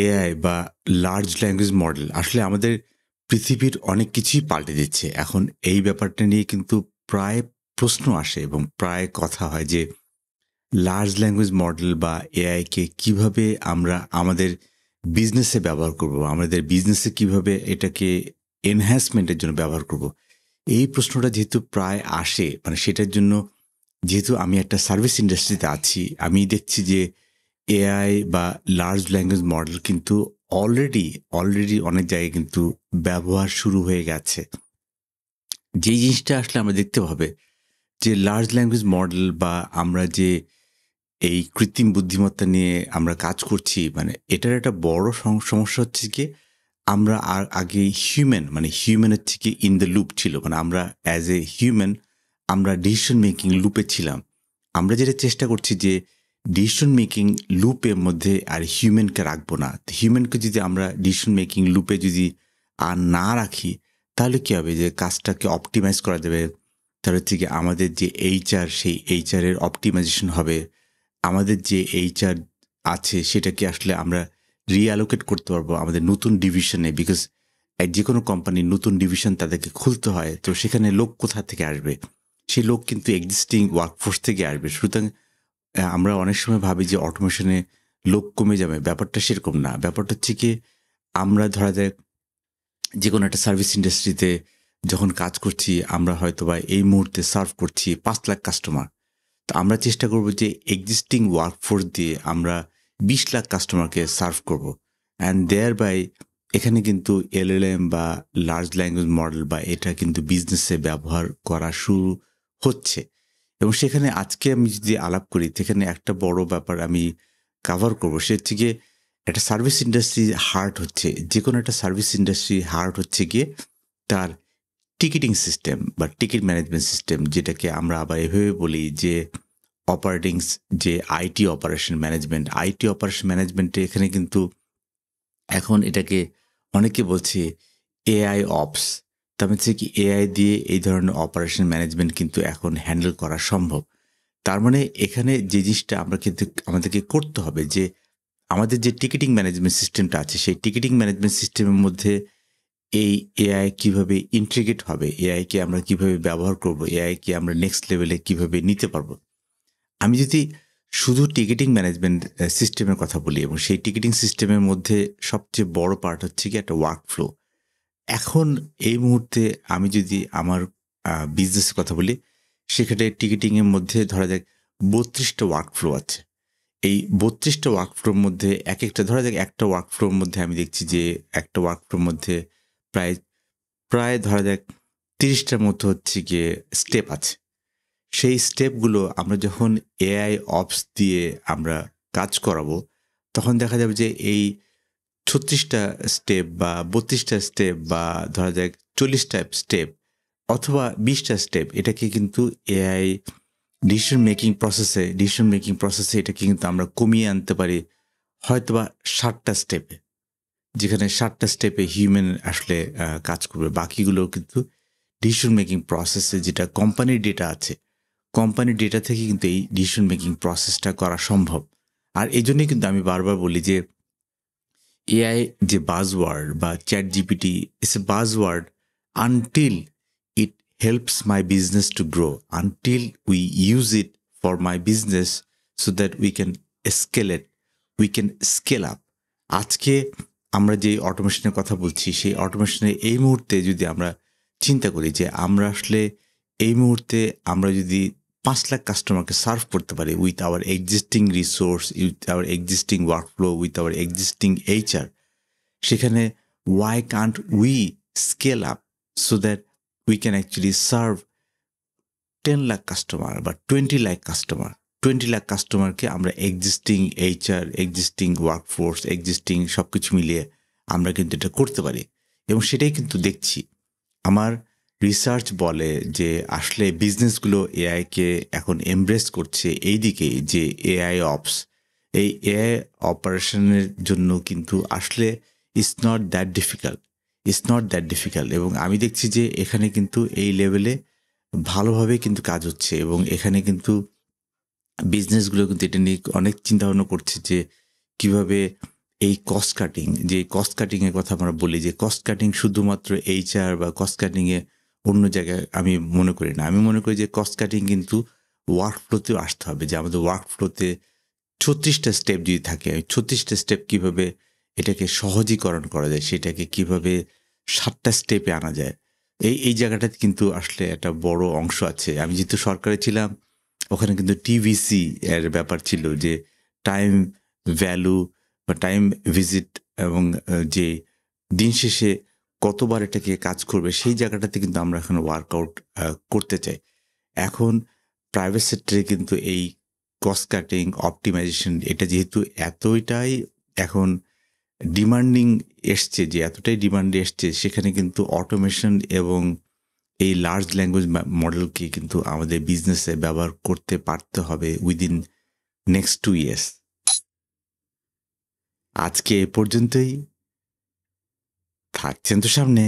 AI বা large language model আসলে আমাদের পৃথিবীর অনেক কিছুই পাল্টে দিচ্ছে। এখন এই ব্যাপারটা নিয়ে কিন্তু প্রায় প্রশ্ন আসে এবং প্রায় কথা হয় যে লার্জ ল্যাঙ্গুয়েজ মডেল বা এআইকে কিভাবে আমরা আমাদের বিজনেসে ব্যবহার করব? আমাদের বিজনেসে কিভাবে এটাকে এনহ্যান্সমেন্ট এর জন্য ব্যবহার করব? এই প্রশ্নটা যেহেতু প্রায় আসে মানে সেটার জন্য যেহেতু আমি একটা সার্ভিস ইন্ডাস্ট্রিতে আছি, আমি দেখছি যে এআই বা লার্জ ল্যাঙ্গুয়েজ মডেল কিন্তু অলরেডি অনেক জায়গায় কিন্তু ব্যবহার শুরু হয়ে গেছে। যেই জিনিসটা আসলে আমরা দেখতে হবে যে লার্জ ল্যাঙ্গুয়েজ মডেল বা আমরা যে এই কৃত্রিম বুদ্ধিমত্তা নিয়ে আমরা কাজ করছি মানে এটার একটা বড় সমস্যা হচ্ছে গিয়ে আমরা আর আগে হিউম্যানের থেকে ইন দ্য লুপ ছিল। মানে আমরা অ্যাজ এ হিউম্যান আমরা ডিসিশন মেকিং লুপে ছিলাম। আমরা যেটা চেষ্টা করছি যে ডিসিশন মেকিং লুপের মধ্যে আর হিউম্যানকে রাখবো না। হিউম্যানকে যদি আমরা ডিসিশন মেকিং লুপে যদি আর না রাখি তাহলে কি হবে যে কাজটাকে অপটিমাইজ করা যাবে। তাহলে হচ্ছে গিয়ে আমাদের যে এইচআর সেই এইচআর এর অপটিমাইজেশন হবে। আমাদের যে এইচআর আছে সেটাকে আসলে আমরা রিঅ্যালোকেট করতে পারবো আমাদের নতুন ডিভিশনে বিকজ যেকোনো কোম্পানির নতুন ডিভিশন তাদেরকে খুলতে হয়। তো সেখানে লোক কোথা থেকে আসবে? সেই লোক কিন্তু এক্সিস্টিং ওয়ার্কফোর্স থেকে আসবে। সুতরাং আমরা অনেক সময় ভাবি যে অটোমেশনে লোক কমে যাবে। ব্যাপারটা সেরকম না। ব্যাপারটা হচ্ছে গিয়ে আমরা ধরা যায় যেকোনো একটা সার্ভিস ইন্ডাস্ট্রিতে যখন কাজ করছি আমরা হয়তোবা এই মুহূর্তে সার্ভ করছি ৫ লাখ কাস্টমার। তো আমরা চেষ্টা করব যে এক্সিস্টিং ওয়ার্কফোর্স দিয়ে আমরা ২০ লাখ কাস্টমারকে সার্ভ করব। অ্যান্ড দেয়ার বাই এখানে কিন্তু এলএলএম বা লার্জ ল্যাঙ্গুয়েজ মডেল বা এটা কিন্তু বিজনেসে ব্যবহার করা শুরু হচ্ছে। এবং সেখানে আজকে আমি যদি আলাপ করি সেখানে একটা বড় ব্যাপার আমি কাভার করব। সে হচ্ছে গিয়ে একটা সার্ভিস ইন্ডাস্ট্রি হার্ট হচ্ছে যেকোনো একটা সার্ভিস ইন্ডাস্ট্রি হার্ট হচ্ছে গিয়ে তার টিকেটিং সিস্টেম বা টিকেট ম্যানেজমেন্ট সিস্টেম যেটাকে আমরা আবার এভাবে বলি যে অপারেটিংস যে আইটি অপারেশন ম্যানেজমেন্টে এখানে কিন্তু এখন এটাকে অনেকে বলছে এআই অপস। তার মানে হচ্ছে কি এআই দিয়ে এই ধরনের অপারেশন ম্যানেজমেন্ট কিন্তু এখন হ্যান্ডেল করা সম্ভব। তার মানে এখানে যে জিনিসটা আমরা কিন্তু আমাদেরকে করতে হবে যে আমাদের যে টিকেটিং ম্যানেজমেন্ট সিস্টেমটা আছে সেই টিকেটিং ম্যানেজমেন্ট সিস্টেমের মধ্যে এই এআই কিভাবে ইন্টিগ্রেট হবে, এআই কে আমরা কিভাবে ব্যবহার করব, এআই কে আমরা নেক্সট লেভেলে কিভাবে নিতে পারবো। আমি যদি শুধু টিকেটিং ম্যানেজমেন্ট সিস্টেমের কথা বলি এবং সেই টিকেটিং সিস্টেমের মধ্যে সবচেয়ে বড় পার্ট হচ্ছে কি একটা ওয়ার্ক ফ্লো। এখন এই মুহূর্তে আমি যদি আমার বিজনেসের কথা বলি, সেখানে টিকেটিং এর মধ্যে ধরা যাক ৩২ টা ওয়ার্ক ফ্লো আছে। এই ৩২ টা ওয়ার্ক ফ্লোর মধ্যে একেকটা ধরা যাক একটা ওয়ার্ক ফ্লোর মধ্যে আমি দেখছি যে একটা ওয়ার্ক ফ্লোর মধ্যে প্রায় প্রায় ধরা যাক ৩০ টার মতো হচ্ছে গিয়ে স্টেপ আছে। সেই স্টেপগুলো আমরা যখন এআই অপস দিয়ে আমরা কাজ করাবো, তখন দেখা যাবে যে এই ৩৬ টা স্টেপ বা ৩২ টা স্টেপ বা ধরা যাক ৪০ টা স্টেপ অথবা ২০ টা স্টেপ এটাকে কিন্তু এআই ডিসিশন মেকিং প্রসেসে এটাকে কিন্তু আমরা কমিয়ে আনতে পারি হয়তোবা ৬০ টা স্টেপে। যেখানে ৬০ টা স্টেপে হিউম্যান আসলে কাজ করবে। বাকিগুলো কিন্তু ডিসিশন মেকিং প্রসেসে যেটা কোম্পানির ডেটা আছে, কোম্পানির ডেটা থেকে কিন্তু এই ডিসিশন মেকিং প্রসেসটা করা সম্ভব। আর এজন্যই কিন্তু আমি বারবার বলি যে এআই যে বাজওয়ার্ড বা ChatGPT it's a buzzword until it helps my business to grow, until we use it for my business so that we can scale up. আজকে আমরা যে অটোমেশনের কথা বলছি সেই অটোমেশনের এই মুহূর্তে যদি আমরা চিন্তা করি যে আমরা আসলে এই মুহূর্তে আমরা যদি ৫ লাখ কাস্টমারকে সার্ভ করতে পারি with our existing resource, with our existing workflow, with our existing HR, সেখানে why can't we scale up so that we can actually serve 10 lakh customer বা 20 লাখ কাস্টমার। 20 লাখ কাস্টমারকে আমরা existing HR, existing workforce, existing সবকিছু মিলিয়ে আমরা কিন্তু এটা করতে পারি। এবং সেটাই কিন্তু দেখছি। আমার রিসার্চ বলে যে আসলে বিজনেসগুলো এআইকে এখন এমব্রেস করছে এই দিকেই যে এআই অপস। এই এআই অপারেশনের জন্য কিন্তু আসলে ইটস নট দ্যাট ডিফিকাল্ট এবং আমি দেখছি যে এখানে কিন্তু এই লেভেলে ভালোভাবে কিন্তু কাজ হচ্ছে এবং এখানে কিন্তু বিজনেসগুলো কিন্তু এটা নিয়ে অনেক চিন্তা ভাবনা করছে যে কিভাবে এই কস্ট কাটিং, যে কস্ট কাটিং এর কথা আমরা বলি, যে কস্ট কাটিং শুধুমাত্র এইচআর বা কস্ট কাটিং এ অন্য জায়গায় আমি মনে করি না। আমি মনে করি যে কস্ট কাটিং কিন্তু ওয়ার্ক ফ্লোতেও আসতে হবে। যে আমাদের ওয়ার্ক ফ্লোতে ৩৬ টা স্টেপ যদি থাকে, ৩৬ টা স্টেপ কিভাবে এটাকে সহজীকরণ করা যায়, সেটাকে কিভাবে ৭ টা স্টেপে আনা যায়। এই জায়গাটাতে কিন্তু আসলে একটা বড় অংশ আছে। আমি যেহেতু সরকারে ছিলাম, ওখানে কিন্তু টিভিসি এর ব্যাপার ছিল, যে টাইম ভ্যালু বা টাইম ভিজিট, এবং যে দিন শেষে কতবার এটাকে কাজ করবে, সেই জায়গাটাতে কিন্তু আমরা এখন ওয়ার্কআউট করতে চাই। এখন প্রাইভেট সেক্টরে কিন্তু এই কস্ট কাটিং, অপটিমাইজেশন এটা যেহেতু এতটাই এখন ডিমান্ডিং এসছে, যে এতটাই ডিমান্ডে এসছে, সেখানে কিন্তু অটোমেশন এবং এই লার্জ ল্যাঙ্গুয়েজ মডেলকে কিন্তু আমাদের বিজনেসে ব্যবহার করতে পারতে হবে উইদিন নেক্সট 2 ইয়ার্স। আজকে এ পর্যন্তই। থাকছেন তো সামনে।